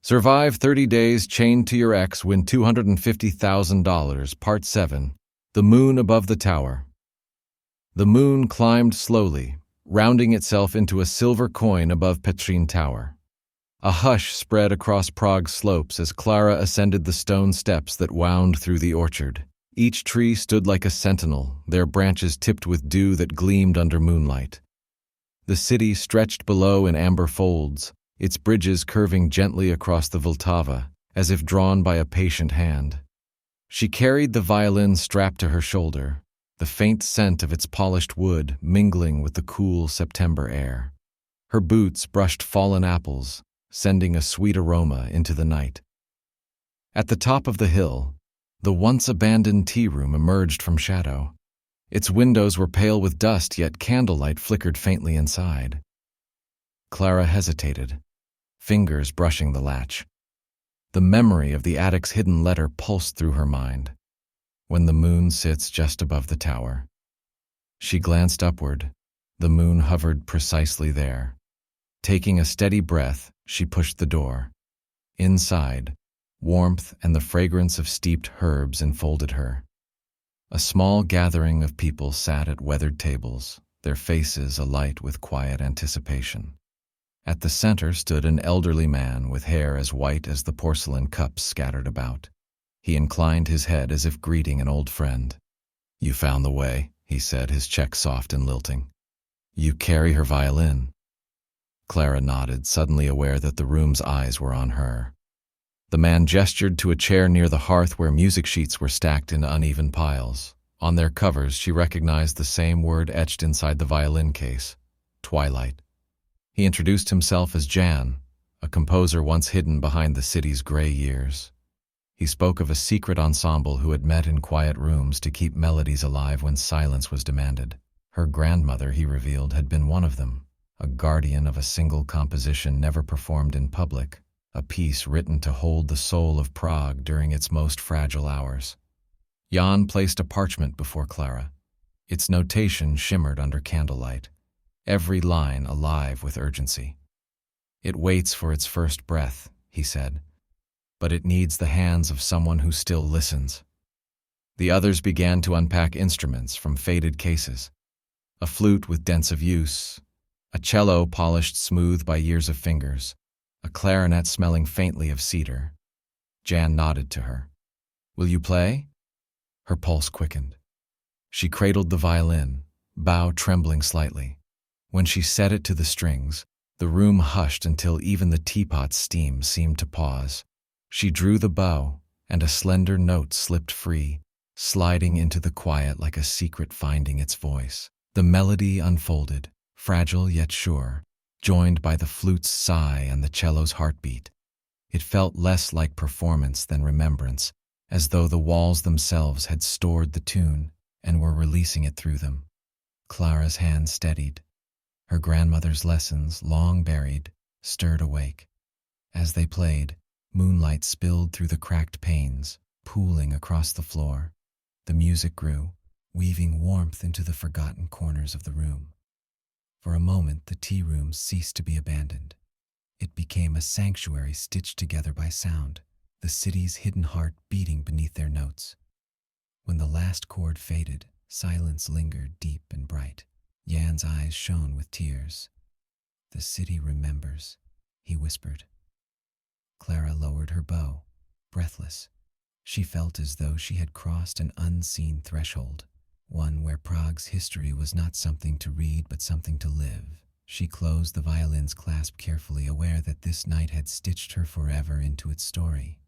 Survive 30 days chained to your ex, win $250,000, Part 7. The Moon Above the Tower. The moon climbed slowly, rounding itself into a silver coin above Petrin Tower. A hush spread across Prague's slopes as Clara ascended the stone steps that wound through the orchard. Each tree stood like a sentinel, their branches tipped with dew that gleamed under moonlight. The city stretched below in amber folds, its bridges curving gently across the Vltava, as if drawn by a patient hand. She carried the violin strapped to her shoulder, the faint scent of its polished wood mingling with the cool September air. Her boots brushed fallen apples, sending a sweet aroma into the night. At the top of the hill, the once-abandoned tea room emerged from shadow. Its windows were pale with dust, yet candlelight flickered faintly inside. Clara hesitated, fingers brushing the latch. The memory of the attic's hidden letter pulsed through her mind. When the moon sits just above the tower. She glanced upward. The moon hovered precisely there. Taking a steady breath, she pushed the door. Inside, warmth and the fragrance of steeped herbs enfolded her. A small gathering of people sat at weathered tables, their faces alight with quiet anticipation. At the center stood an elderly man with hair as white as the porcelain cups scattered about. He inclined his head as if greeting an old friend. "You found the way," he said, his cheek soft and lilting. "You carry her violin." Clara nodded, suddenly aware that the room's eyes were on her. The man gestured to a chair near the hearth where music sheets were stacked in uneven piles. On their covers, she recognized the same word etched inside the violin case: Twilight. He introduced himself as Jan, a composer once hidden behind the city's gray years. He spoke of a secret ensemble who had met in quiet rooms to keep melodies alive when silence was demanded. Her grandmother, he revealed, had been one of them, a guardian of a single composition never performed in public, a piece written to hold the soul of Prague during its most fragile hours. Jan placed a parchment before Clara. Its notation shimmered under candlelight, every line alive with urgency. "It waits for its first breath," he said, "but it needs the hands of someone who still listens." The others began to unpack instruments from faded cases. A flute with dents of use, a cello polished smooth by years of fingers, a clarinet smelling faintly of cedar. Jan nodded to her. "Will you play?" Her pulse quickened. She cradled the violin, bow trembling slightly. When she set it to the strings, the room hushed until even the teapot's steam seemed to pause. She drew the bow, and a slender note slipped free, sliding into the quiet like a secret finding its voice. The melody unfolded, fragile yet sure, joined by the flute's sigh and the cello's heartbeat. It felt less like performance than remembrance, as though the walls themselves had stored the tune and were releasing it through them. Clara's hand steadied. Her grandmother's lessons, long buried, stirred awake. As they played, moonlight spilled through the cracked panes, pooling across the floor. The music grew, weaving warmth into the forgotten corners of the room. For a moment, the tea room ceased to be abandoned. It became a sanctuary stitched together by sound, the city's hidden heart beating beneath their notes. When the last chord faded, silence lingered deep and bright. Jan's eyes shone with tears. "The city remembers," he whispered. Clara lowered her bow, breathless. She felt as though she had crossed an unseen threshold, one where Prague's history was not something to read but something to live. She closed the violin's clasp carefully, aware that this night had stitched her forever into its story.